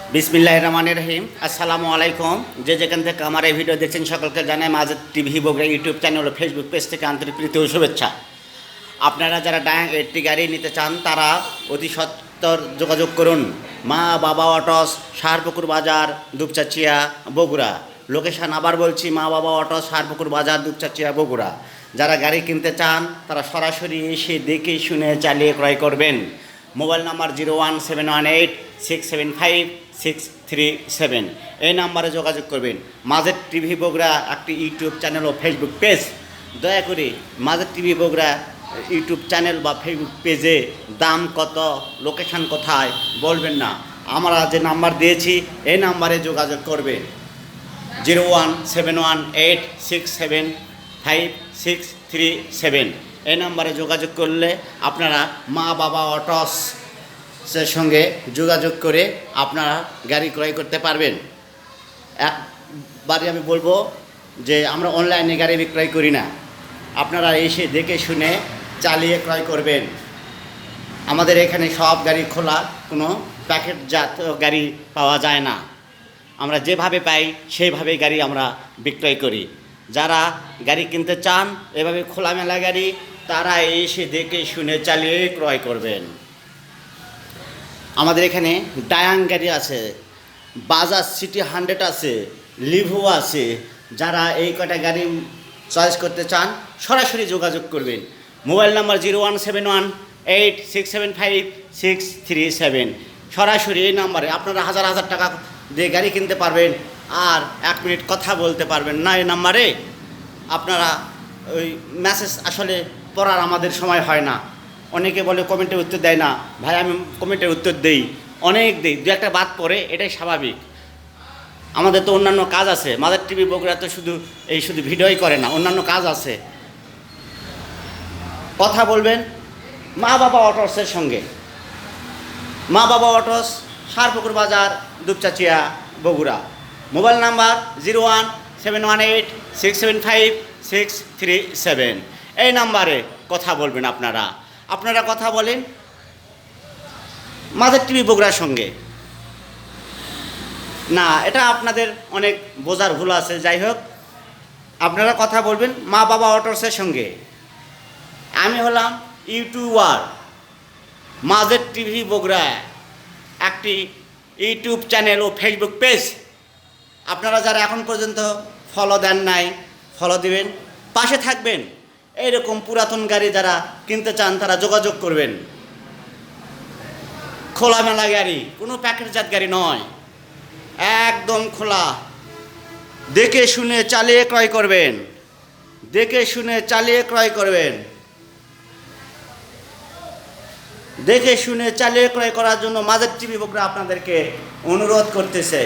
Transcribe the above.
বিসমিল্লাহির রহমানির রহিম। আসসালামু আলাইকুম। যে যেখান থেকে আমার এই ভিডিও দেখছেন সকলকে জানাই Majed TV Bogura YouTube channel ও ফেসবুক পেজ থেকে আন্তরিক প্রীতি ও শুভেচ্ছা। আপনারা যারা একটি গাড়ি নিতে চান তারা অতি সত্বর যোগাযোগ করুন। মা বাবা অটোস, সাহারপুকুর বাজার, দুপচাচিয়া, বগুড়া। লোকেশান আবার বলছি, মা বাবা অটোস, সাহারপুকুর বাজার, দুপচাচিয়া, বগুড়া। যারা গাড়ি কিনতে চান তারা সরাসরি এসে দেখে শুনে চালিয়ে ক্রয় করবেন। মোবাইল নাম্বার 01718675637, এই নাম্বারে যোগাযোগ করবেন। মাজেদ টিভি বগুড়া একটি ইউটিউব চ্যানেল ও ফেসবুক পেজ। দয়া করে Majed TV Bogura YouTube channel বা ফেসবুক পেজে দাম কত, লোকেশান কোথায় বলবেন না। আমরা যে নাম্বার দিয়েছি এই নাম্বারে যোগাযোগ করবেন। 01718675637, এই নাম্বারে যোগাযোগ করলে আপনারা মা বাবা অটোসের সঙ্গে যোগাযোগ করে আপনারা গাড়ি ক্রয় করতে পারবেন। একবারে আমি বলবো যে আমরা অনলাইনে গাড়ি বিক্রয় করি না, আপনারা এসে দেখে শুনে চালিয়ে ক্রয় করবেন। আমাদের এখানে সব গাড়ি খোলা, কোনো প্যাকেটজাত গাড়ি পাওয়া যায় না। আমরা যেভাবে পাই সেইভাবেই গাড়ি আমরা বিক্রয় করি। যারা গাড়ি কিনতে চান এভাবে খোলামেলা গাড়ি, তারা এসে দেখে শুনে চালিয়ে ক্রয় করবেন। আমাদের এখানে ডায়াং গাড়ি আছে, বাজাজ সিটি 100 আছে, লিভো আছে। যারা এই কটা গাড়ি চয়েস করতে চান সরাসরি যোগাযোগ করবেন। মোবাইল নাম্বার 01718675637, সরাসরি এই নাম্বারে আপনারা হাজার হাজার টাকা দিয়ে গাড়ি কিনতে পারবেন আর 1 মিনিট কথা বলতে পারবেন না। এই নাম্বারে আপনারা ওই মেসেজ আসলে পড়ার আমাদের সময় হয় না। অনেকে বলে কমেন্টে উত্তর দেয় না। ভাই, আমি কমেন্টের উত্তর দেই, অনেক দিই, দু একটা বাদ পড়ে, এটাই স্বাভাবিক। আমাদের তো অন্যান্য কাজ আছে। মাজেদ টিভি বগুড়া তো শুধু ভিডিওই করে না, অন্যান্য কাজ আছে। কথা বলবেন মা বাবা অটোসের সঙ্গে। মা বাবা অটোস, সাহারপুকুর বাজার, দুপচাচিয়া, বগুড়া। মোবাইল নাম্বার 01718675637, এই নাম্বারে কথা বলবেন। আপনারা কথা বলেন মাজেদ টিভি বগুড়ার সঙ্গে না, এটা আপনাদের অনেক বোঝার ভুল আছে। যাই হোক, আপনারা কথা বলবেন মা বাবা অটোসের সঙ্গে। আমি হলাম ইউটিউবার। মাজেদ টিভি বগুড়া একটি ইউটিউব চ্যানেল ও ফেসবুক পেজ। আপনারা যারা এখন পর্যন্ত ফলো দেন নাই, ফলো দিবেন, পাশে থাকবেন। এইরকম পুরাতন গাড়ি যারা কিনতে চান তারা যোগাযোগ করবেন। খোলামেলা গাড়ি, কোনো প্যাকেটজাত গাড়ি নয়, একদম খোলা। দেখে শুনে চালিয়ে ক্রয় করবেন, দেখে শুনে চালিয়ে ক্রয় করবেন। দেখে শুনে চালিয়ে ক্রয় করার জন্য মাজেদ টিভি বগুড়া আপনাদেরকে অনুরোধ করতেছে।